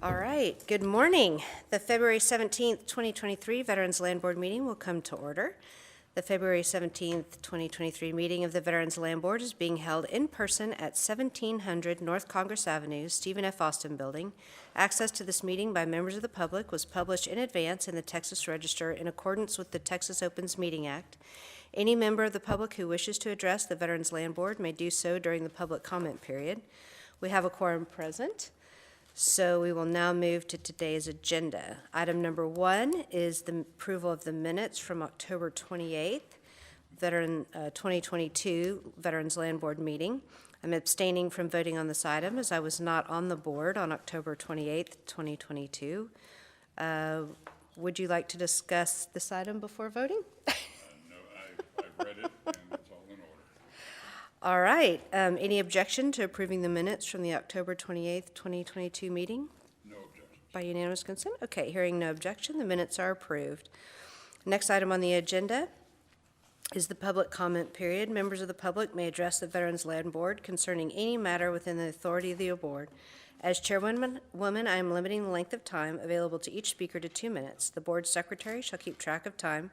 All right, good morning. The February 17th, 2023 Veterans Land Board meeting will come to order. The February 17th, 2023 meeting of the Veterans Land Board is being held in person at 1700 North Congress Avenue, Stephen F. Austin Building. Access to this meeting by members of the public was published in advance in the Texas Register in accordance with the Texas Opens Meeting Act. Any member of the public who wishes to address the Veterans Land Board may do so during the public comment period. We have a quorum present. So we will now move to today's agenda. Item number 1 is the approval of the minutes from October 28th, 2022 Veterans Land Board meeting. I'm abstaining from voting on this item as I was not on the board on October 28th, 2022. Would you like to discuss this item before voting? No, I've read it, and it's all in order. All right. Any objection to approving the minutes from the October 28th, 2022 meeting? No objection. By unanimous consent? Okay, hearing no objection, the minutes are approved. Next item on the agenda is the public comment period. Members of the public may address the Veterans Land Board concerning any matter within the authority of the board. As chairwoman, I am limiting the length of time available to each speaker to 2 minutes. The board secretary shall keep track of time.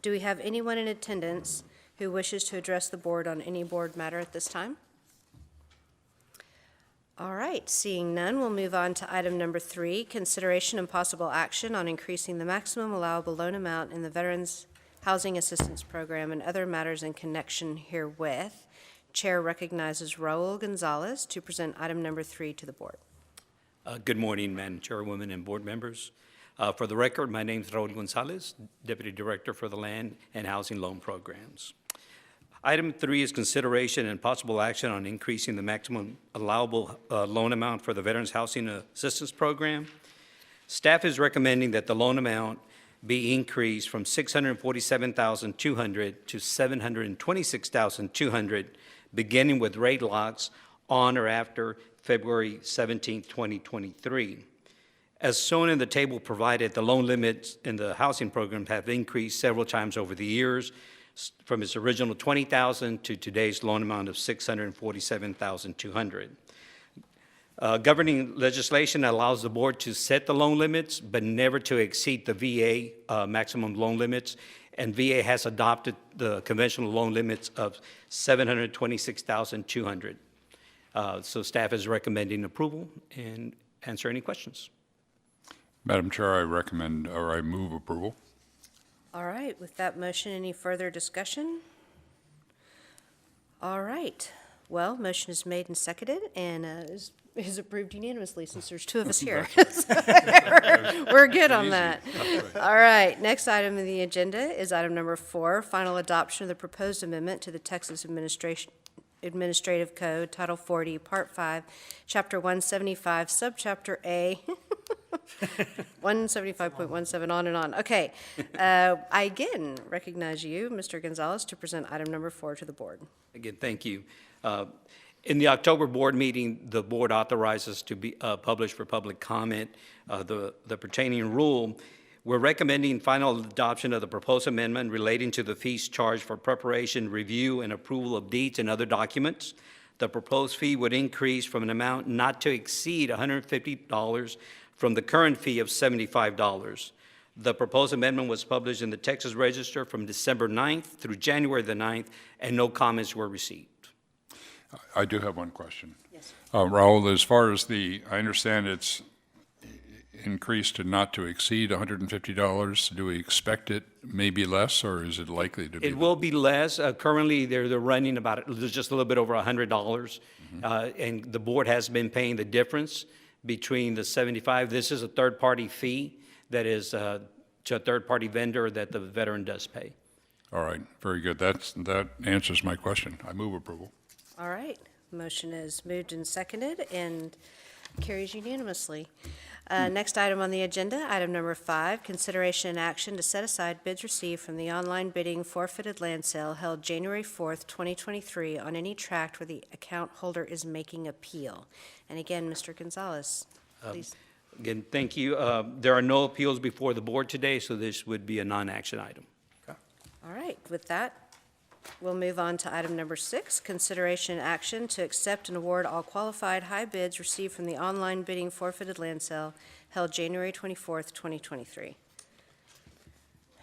Do we have anyone in attendance who wishes to address the board on any board matter at this time? All right, seeing none, we'll move on to item number 3, consideration and possible action on increasing the maximum allowable loan amount in the Veterans Housing Assistance Program and other matters in connection herewith. Chair recognizes Raul Gonzalez to present item number 3 to the board. Good morning, Madam Chairwoman and board members. For the record, my name is Raul Gonzalez, Deputy Director for the Land and Housing Loan Programs. Item 3 is consideration and possible action on increasing the maximum allowable loan amount for the Veterans Housing Assistance Program. Staff is recommending that the loan amount be increased from $647,200 to $726,200, beginning with rate locks on or after February 17, 2023. As shown in the table provided, the loan limits in the housing program have increased several times over the years, from its original $20,000 to today's loan amount of $647,200. Governing legislation allows the board to set the loan limits, but never to exceed the VA maximum loan limits, and VA has adopted the conventional loan limits of $726,200. So staff is recommending approval and answer any questions. Madam Chair, I move approval. All right, with that motion, any further discussion? All right, well, motion is made and seconded and is approved unanimously since there's 2 of us here. We're good on that. All right, next item on the agenda is item number 4, final adoption of the proposed amendment to the Texas Administrative Code, Title 40, Part 5, Chapter 175, Subchapter A, 175.17, on and on. Okay. I again recognize you, Mr. Gonzalez, to present item number 4 to the board. Again, thank you. In the October board meeting, the board authorizes to be published for public comment the pertaining rule. We're recommending final adoption of the proposed amendment relating to the fees charged for preparation, review, and approval of deeds and other documents. The proposed fee would increase from an amount not to exceed $150 from the current fee of $75. The proposed amendment was published in the Texas Register from December 9th through January the 9th, and no comments were received. I do have one question. Yes. Raul, as far as I understand it's increased to not to exceed $150. Do we expect it may be less, or is it likely to be? It will be less. Currently, they're running about just a little bit over $100, and the board has been paying the difference between the 75. This is a third-party fee that is to a third-party vendor that the veteran does pay. All right, very good. That answers my question. I move approval. All right, motion is moved and seconded and carries unanimously. Next item on the agenda, item number 5, consideration and action to set aside bids received from the online bidding forfeited land sale held January 4th, 2023 on any tract where the account holder is making appeal. And again, Mr. Gonzalez, please. Again, thank you. There are no appeals before the board today, so this would be a non-action item. All right, with that, We'll move on to item number 6, consideration and action to accept and award all qualified high bids received from the online bidding forfeited land sale held January 24th, 2023.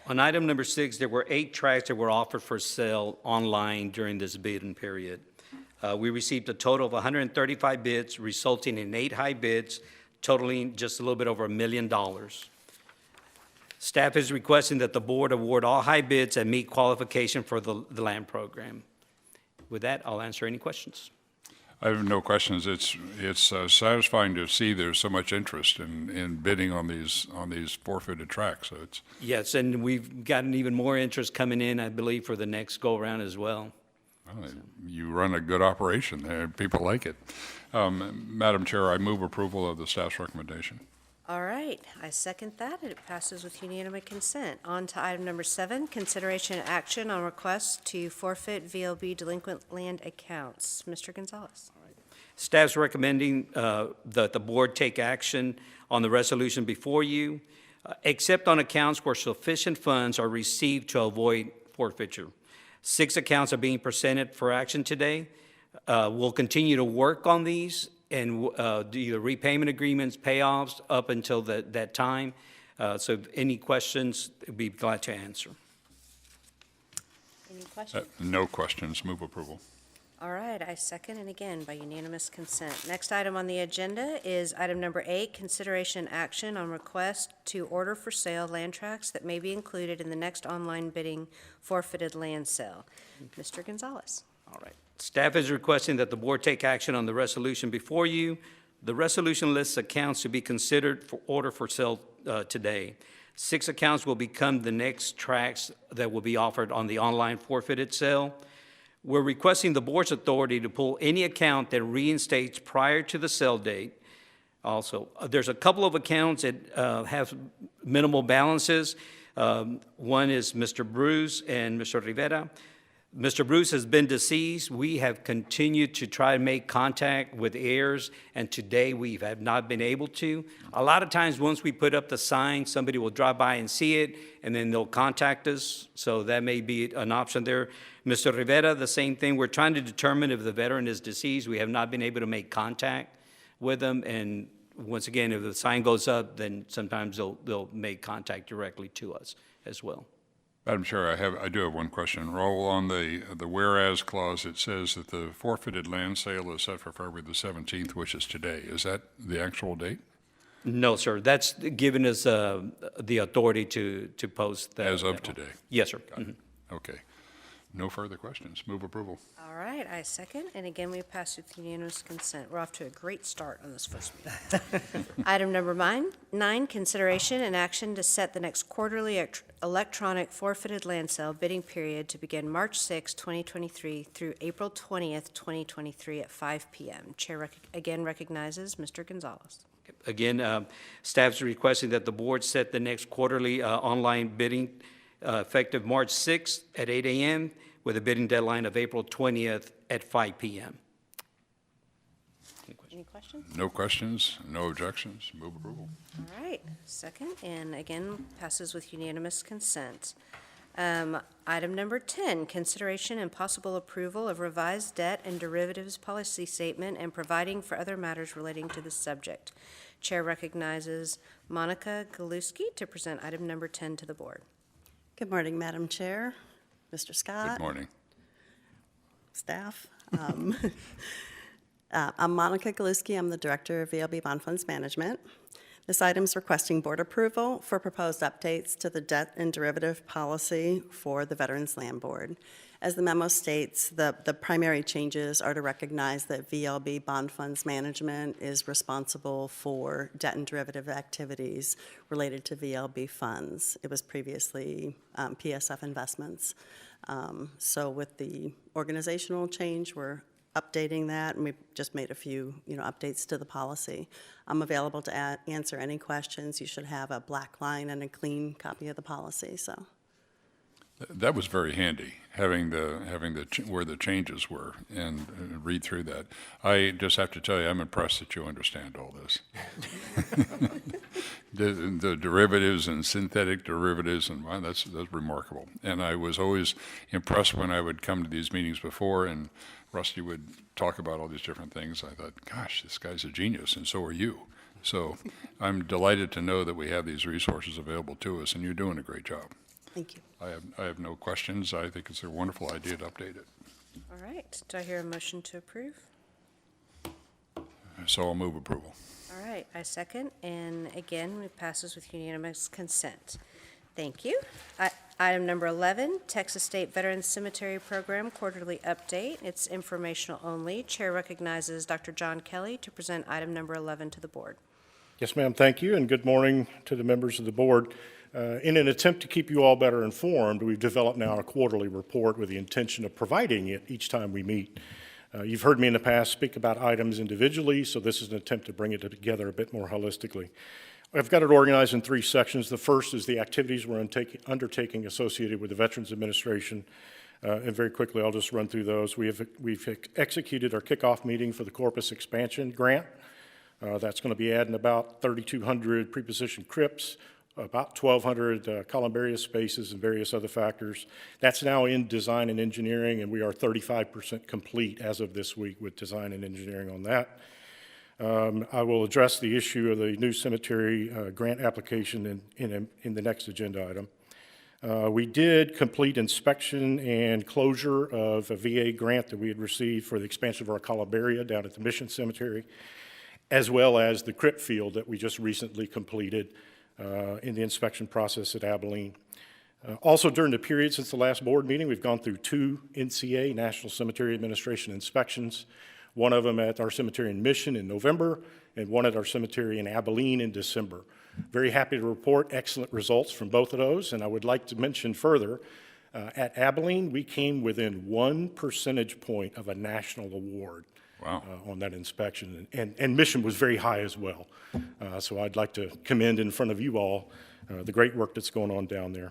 On item number 6, there were 8 tracts that were offered for sale online during this bidding period. We received a total of 135 bids, resulting in 8 high bids, totaling just a little bit over $1 million. Staff is requesting that the board award all high bids that meet qualification for the land program. With that, I'll answer any questions. I have no questions. It's satisfying to see there's so much interest in bidding on these forfeited tracts. So it's Yes, and we've gotten even more interest coming in, I believe, for the next go-around as well. well, you run a good operation there. People like it. Madam Chair, I move approval of the staff's recommendation. All right, I second that, and it passes with unanimous consent. On to item number 7, consideration and action on requests to forfeit VLB delinquent land accounts. Mr. Gonzalez. Staff's recommending that the board take action on the resolution before you, except on accounts where sufficient funds are received to avoid forfeiture. 6 accounts are being presented for action today. We'll continue to work on these and do either repayment agreements, payoffs up until that time. So if any questions, I'd be glad to answer. Any questions? No questions. Move approval. All right, I second, and again, by unanimous consent. Next item on the agenda is item number 8, consideration and action on request to order for sale land tracts that may be included in the next online bidding forfeited land sale. Mr. Gonzalez. All right. Staff is requesting that the board take action on the resolution before you. The resolution lists accounts to be considered for order for sale today. 6 accounts will become the next tracts that will be offered on the online forfeited sale. We're requesting the board's authority to pull any account that reinstates prior to the sale date. Also, there's a couple of accounts that have minimal balances. One is Mr. Bruce and Mr. Rivera. Mr. Bruce has been deceased. We have continued to try and make contact with heirs, and today we have not been able to. A lot of times, once we put up the sign, somebody will drive by and see it, and then they'll contact us, so that may be an option there. Mr. Rivera, the same thing. We're trying to determine if the veteran is deceased. We have not been able to make contact with them, and once again, if the sign goes up, then sometimes they'll make contact directly to us as well. Madam Chair, I do have one question. Raul, on the whereas clause, it says that the forfeited land sale is set for February the 17th, which is today. Is that the actual date? No, sir. That's given us the authority to post that. As of today? Yes, sir. Mhm. Okay. No further questions. Move approval. All right, I second, and again, we pass with unanimous consent. We're off to a great start on this first meeting. Item number 9, consideration and action to set the next quarterly electronic forfeited land sale bidding period to begin March 6, 2023 through April 20th, 2023 at 5 p.m. Chair again recognizes Mr. Gonzalez. Again, staff is requesting that the board set the next quarterly online bidding effective March 6th at 8 a.m. with a bidding deadline of April 20th at 5 p.m. Any questions? No questions, no objections. Move approval. All right, second, and again, passes with unanimous consent. Item number 10, consideration and possible approval of revised debt and derivatives policy statement and providing for other matters relating to the subject. Chair recognizes Monica Galuski to present item number 10 to the board. Good morning, Madam Chair, Mr. Scott, Good morning. staff. I'm Monica Galuski. I'm the Director of VLB Bond Funds Management. This item is requesting board approval for proposed updates to the debt and derivative policy for the Veterans Land Board. As the memo states, the primary changes are to recognize that VLB Bond Funds Management is responsible for debt and derivative activities related to VLB funds. It was previously PSF Investments. So with the organizational change, we're updating that, and we've just made a few, updates to the policy. I'm available to answer any questions. You should have a black line and a clean copy of the policy. So That was very handy, having where the changes were and read through that. I just have to tell you, I'm impressed that you understand all this. the derivatives and synthetic derivatives, and wow, that's remarkable. And I was always impressed when I would come to these meetings before, and Rusty would talk about all these different things. I thought, gosh, this guy's a genius, and so are you. So I'm delighted to know that we have these resources available to us, and you're doing a great job. Thank you. I have no questions. I think it's a wonderful idea to update it. All right, do I hear a motion to approve? So I'll move approval. All right, I second, and again, it passes with unanimous consent. Thank you. Item number 11, Texas State Veterans Cemetery Program Quarterly Update. It's informational only. Chair recognizes Dr. John Kelly to present item number 11 to the board. Yes, ma'am, thank you, and good morning to the members of the board. In an attempt to keep you all better informed, we've developed now a quarterly report with the intention of providing it each time we meet. You've heard me in the past speak about items individually, so this is an attempt to bring it together a bit more holistically. I've got it organized in 3 sections. The first is the activities we're undertaking associated with the Veterans Administration. And very quickly, I'll just run through those. We've executed our kickoff meeting for the Corpus Expansion Grant. That's going to be adding about 3,200 pre-positioned crypts, about 1,200 columbarium spaces, and various other factors. That's now in design and engineering, and we are 35% complete as of this week with design and engineering on that. I will address the issue of the new cemetery grant application in the next agenda item. We did complete inspection and closure of a VA grant that we had received for the expansion of our columbarium down at the Mission Cemetery, as well as the crypt field that we just recently completed in the inspection process at Abilene. Also, during the period since the last board meeting, we've gone through 2 NCA, National Cemetery Administration inspections, one of them at our cemetery in Mission in November, and one at our cemetery in Abilene in December. Very happy to report excellent results from both of those, and I would like to mention further, at Abilene, we came within 1 percentage point of a national award. Wow. On that inspection, and Mission was very high as well. So I'd like to commend in front of you all the great work that's going on down there.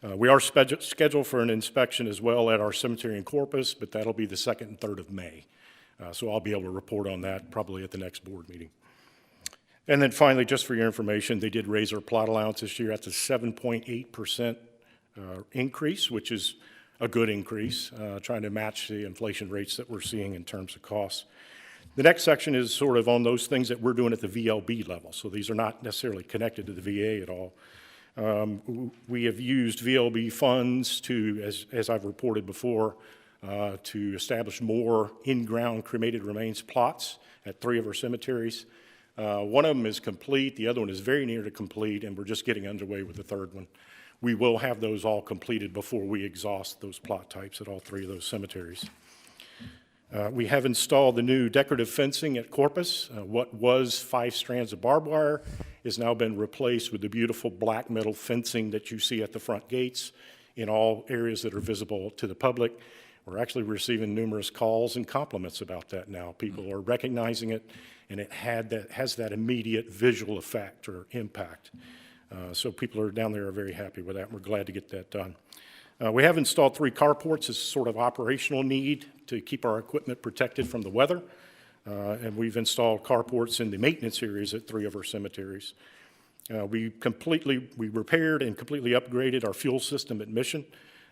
We are scheduled for an inspection as well at our cemetery in Corpus, but that'll be the 2nd and 3rd of May. So I'll be able to report on that probably at the next board meeting. And then finally, just for your information, they did raise our plot allowance this year. That's a 7.8% increase, which is a good increase, trying to match the inflation rates that we're seeing in terms of costs. The next section is sort of on those things that we're doing at the VLB level. So these are not necessarily connected to the VA at all. We have used VLB funds to, as I've reported before, to establish more in-ground cremated remains plots at 3 of our cemeteries. One of them is complete, the other one is very near to complete, and we're just getting underway with the 3rd one. We will have those all completed before we exhaust those plot types at all 3 of those cemeteries. We have installed the new decorative fencing at Corpus. What was 5 strands of barbed wire has now been replaced with the beautiful black metal fencing that you see at the front gates in all areas that are visible to the public. We're actually receiving numerous calls and compliments about that now. People are recognizing it, and it has that immediate visual effect or impact. So people are down there are very happy with that, and we're glad to get that done. We have installed 3 carports as sort of operational need to keep our equipment protected from the weather. And we've installed carports in the maintenance areas at 3 of our cemeteries. We repaired and completely upgraded our fuel system at Mission.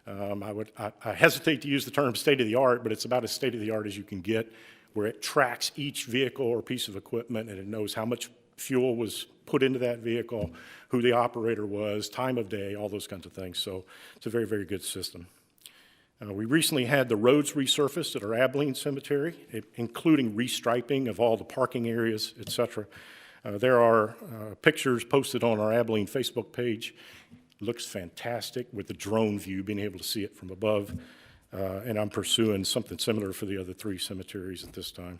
I hesitate to use the term state-of-the-art, but it's about as state-of-the-art as you can get, where it tracks each vehicle or piece of equipment, and it knows how much fuel was put into that vehicle, who the operator was, time of day, all those kinds of things. So it's a very, very good system. We recently had the roads resurfaced at our Abilene Cemetery, including restriping of all the parking areas, et cetera. There are pictures posted on our Abilene Facebook page. It looks fantastic with the drone view, being able to see it from above. And I'm pursuing something similar for the other 3 cemeteries at this time.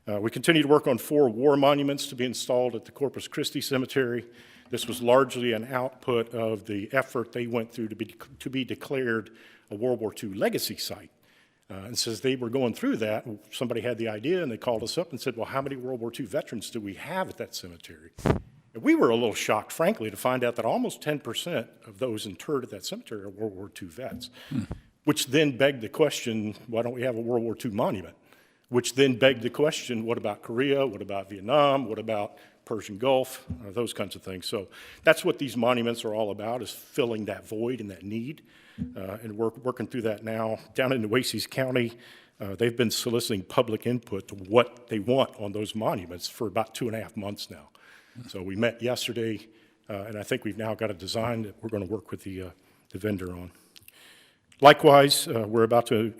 We continue to work on 4 war monuments to be installed at the Corpus Christi Cemetery. This was largely an output of the effort they went through to be declared a World War II legacy site. And since they were going through that, somebody had the idea, and they called us up and said, well, how many World War II veterans do we have at that cemetery? And we were a little shocked, frankly, to find out that almost 10% of those interred at that cemetery are World War II vets, which then begged the question, why don't we have a World War II monument? Which then begged the question, what about Korea? What about Vietnam? What about Persian Gulf, those kinds of things. So that's what these monuments are all about, is filling that void and that need. And we're working through that now. Down in Nueces County, they've been soliciting public input to what they want on those monuments for about 2.5 months now. So we met yesterday, and I think we've now got a design that we're going to work with the vendor on. Likewise, we're about to,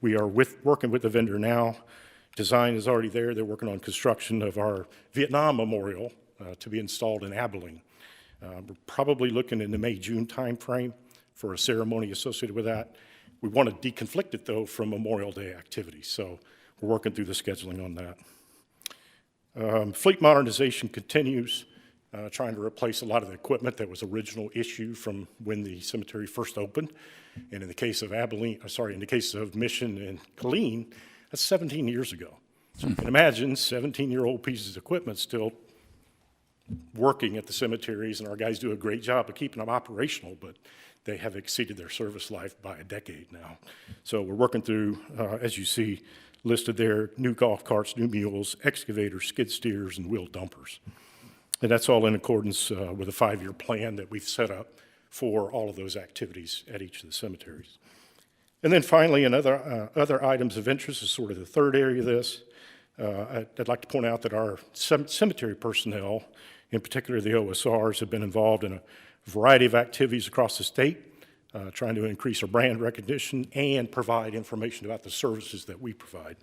we are working with the vendor now. Design is already there. They're working on construction of our Vietnam Memorial to be installed in Abilene. We're probably looking in the May-June timeframe for a ceremony associated with that. We want to deconflict it, though, from Memorial Day activities, so we're working through the scheduling on that. Fleet modernization continues, trying to replace a lot of the equipment that was original issue from when the cemetery first opened. And in the case of in the case of Mission and Killeen, that's 17 years ago. So you can imagine 17-year-old pieces of equipment still working at the cemeteries, and our guys do a great job of keeping them operational, but they have exceeded their service life by a decade now. So we're working through, as you see listed there, new golf carts, new mules, excavators, skid steers, and wheel dumpers. And that's all in accordance with a 5-year plan that we've set up for all of those activities at each of the cemeteries. And then finally, other items of interest is sort of the third area of this. I'd like to point out that our cemetery personnel, in particular the OSRs, have been involved in a variety of activities across the state, trying to increase our brand recognition and provide information about the services that we provide.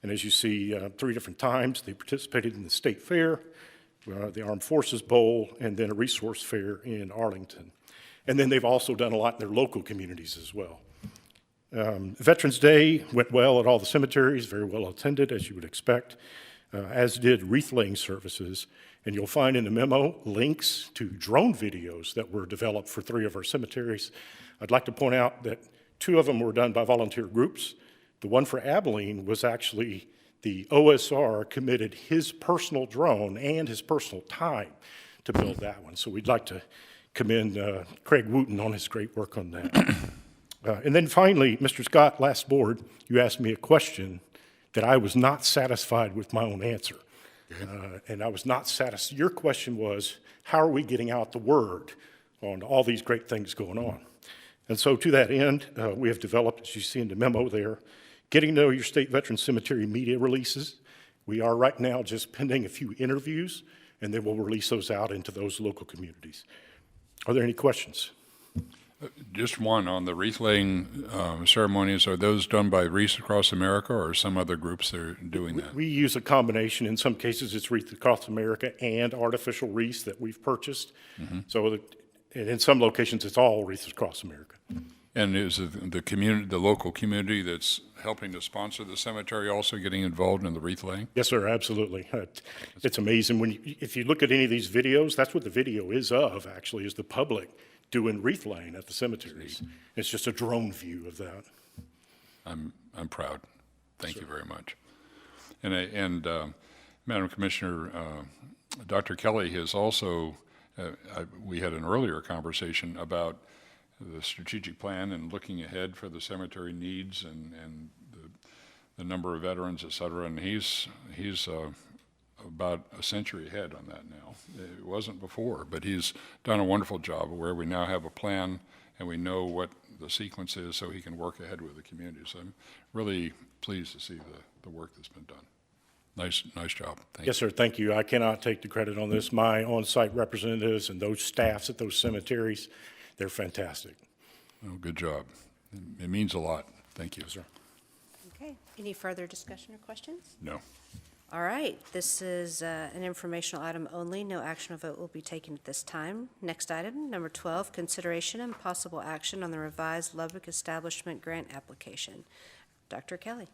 And as you see, 3 different times, they participated in the state fair, the Armed Forces Bowl, and then a resource fair in Arlington. And then they've also done a lot in their local communities as well. Veterans Day went well at all the cemeteries, very well attended, as you would expect, as did wreath-laying services. And you'll find in the memo links to drone videos that were developed for 3 of our cemeteries. I'd like to point out that 2 of them were done by volunteer groups. The one for Abilene was actually the OSR committed his personal drone and his personal time to build that one. So we'd like to commend Craig Wooten on his great work on that. And then finally, Mr. Scott, last board, you asked me a question that I was not satisfied with my own answer. And I was not satisfied. Your question was, how are we getting out the word on all these great things going on? And so to that end, we have developed, as you see in the memo there, Getting to Know Your State Veteran Cemetery media releases. We are right now just pending a few interviews, and then we'll release those out into those local communities. Are there any questions? Just one on the wreath-laying ceremonies. Are those done by Wreaths Across America or some other groups that are doing that? We use a combination. In some cases, it's Wreaths Across America and artificial wreaths that we've purchased. So and in some locations, it's all Wreaths Across America. And is the community, the local community that's helping to sponsor the cemetery also getting involved in the wreath-laying? Yes, sir, absolutely. It's amazing. If you look at any of these videos, that's what the video is of, actually, is the public doing wreath laying at the cemeteries. It's just a drone view of that. I'm proud. Thank you very much. And Madam Commissioner, Dr. Kelly has also, we had an earlier conversation about the strategic plan and looking ahead for the cemetery needs and the number of veterans, et cetera, and he's about a century ahead on that now. It wasn't before, but he's done a wonderful job where we now have a plan and we know what the sequence is so he can work ahead with the community. So I'm really pleased to see the work that's been done. Nice job. Thank you. Yes, sir, thank you. I cannot take the credit on this. My on-site representatives and those staffs at those cemeteries, they're fantastic. Oh, good job. It means a lot. Thank you. Yes, sir. Okay, any further discussion or questions? No. All right, this is an informational item only. No action or vote will be taken at this time. Next item, number 12, consideration and possible action on the revised Lubbock Establishment Grant application. Dr. Kelly.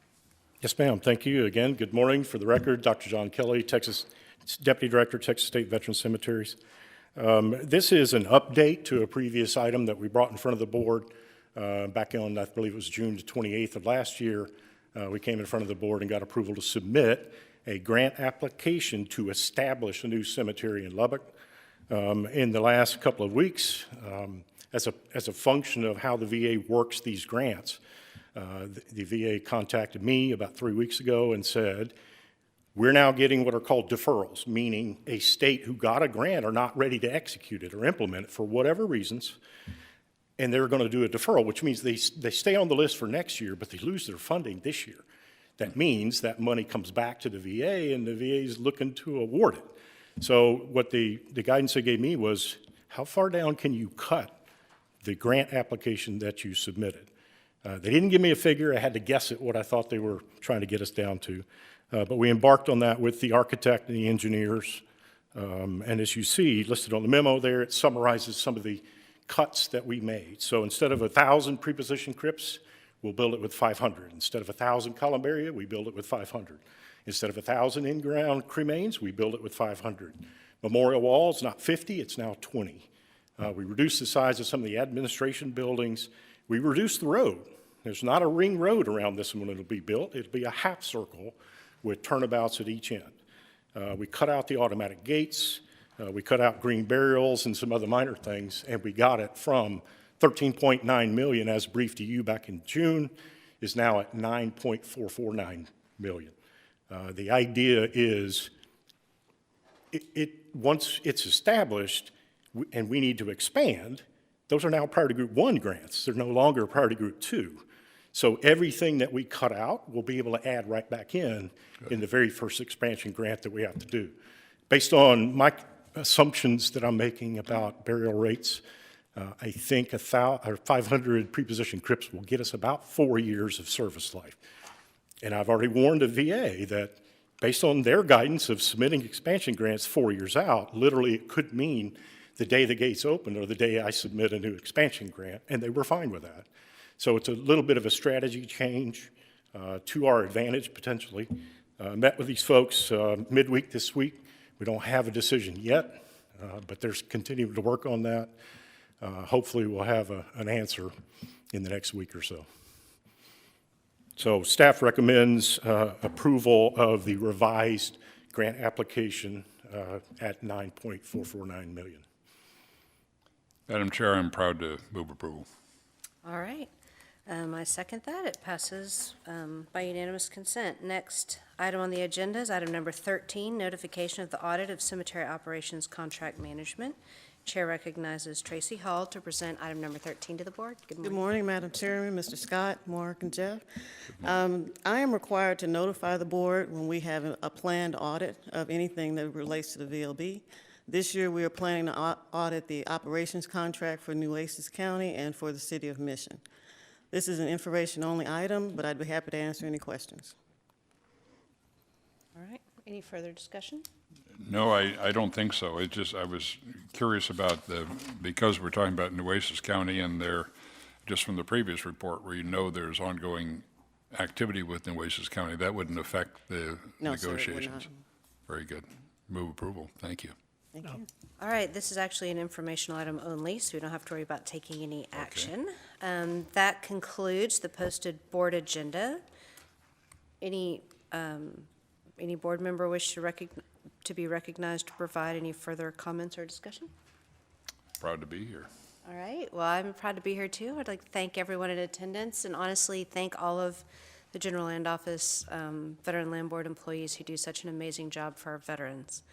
Yes, ma'am. Thank you. Again, good morning. For the record, Dr. John Kelly, Deputy Director, Texas State Veteran Cemeteries. This is an update to a previous item that we brought in front of the board back on, I believe it was June 28th of last year. We came in front of the board and got approval to submit a grant application to establish a new cemetery in Lubbock. In the last couple of weeks, as a function of how the VA works these grants, the VA contacted me about 3 weeks ago and said, We're now getting what are called deferrals, meaning a state who got a grant are not ready to execute it or implement it for whatever reasons, and they're going to do a deferral, which means they stay on the list for next year, but they lose their funding this year. That means that money comes back to the VA, and the VA is looking to award it. So what the guidance they gave me was, how far down can you cut the grant application that you submitted? They didn't give me a figure. I had to guess at what I thought they were trying to get us down to. But we embarked on that with the architect and the engineers. And as you see, listed on the memo there, it summarizes some of the cuts that we made. So instead of 1,000 preposition crypts, we'll build it with 500. Instead of 1,000 columbarium, we build it with 500. Instead of 1,000 in-ground cremains, we build it with 500. Memorial walls, not 50, it's now 20. We reduced the size of some of the administration buildings. We reduced the road. There's not a ring road around this one when it'll be built. It'll be a half circle with turnabouts at each end. We cut out the automatic gates. We cut out green burials and some other minor things, and we got it from 13.9 million, as briefed to you back in June, is now at 9.449 million. The idea is, once it's established and we need to expand, those are now Priority Group 1 grants. They're no longer Priority Group 2. So everything that we cut out, we'll be able to add right back in the very first expansion grant that we have to do. Based on my assumptions that I'm making about burial rates, I think 500 preposition crypts will get us about 4 years of service life. And I've already warned the VA that based on their guidance of submitting expansion grants 4 years out, literally it could mean the day the gates open or the day I submit a new expansion grant, and they were fine with that. So it's a little bit of a strategy change to our advantage, potentially. Met with these folks midweek this week. We don't have a decision yet, but they're continuing to work on that. Hopefully we'll have an answer in the next week or so. So staff recommends approval of the revised grant application at 9.449 million. Madam Chair, I'm proud to move approval. All right. I second that. It passes by unanimous consent. Next item on the agenda is item number 13, notification of the audit of cemetery operations contract management. Chair recognizes Tracy Hall to present item number 13 to the board. Good Good morning. morning, Madam Chairman, Mr. Scott, Mark, and Jeff. I am required to notify the board when we have a planned audit of anything that relates to the VLB. This year, we are planning to audit the operations contract for Nueces County and for the City of Mission. This is an information-only item, but I'd be happy to answer any questions. All right. Any further discussion? No, I don't think so. It just, I was curious about because we're talking about Nueces County and just from the previous report where there's ongoing activity with Nueces County, that wouldn't affect the No, sir, it would negotiations. not. Very good. Move approval. Thank you. Thank you. All right, this is actually an informational item only, so we don't have to worry about taking any action. That concludes the posted board agenda. Any board member wish to be recognized to provide any further comments or discussion? Proud to be here. All right, well, I'm proud to be here too. I'd like to thank everyone in attendance and honestly thank all of the General Land Office, Veteran Land Board employees who do such an amazing job for our veterans.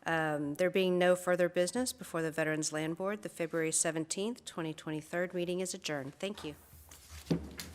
There being no further business before the Veterans Land Board, the February 17th, 2023 meeting is adjourned. Thank you.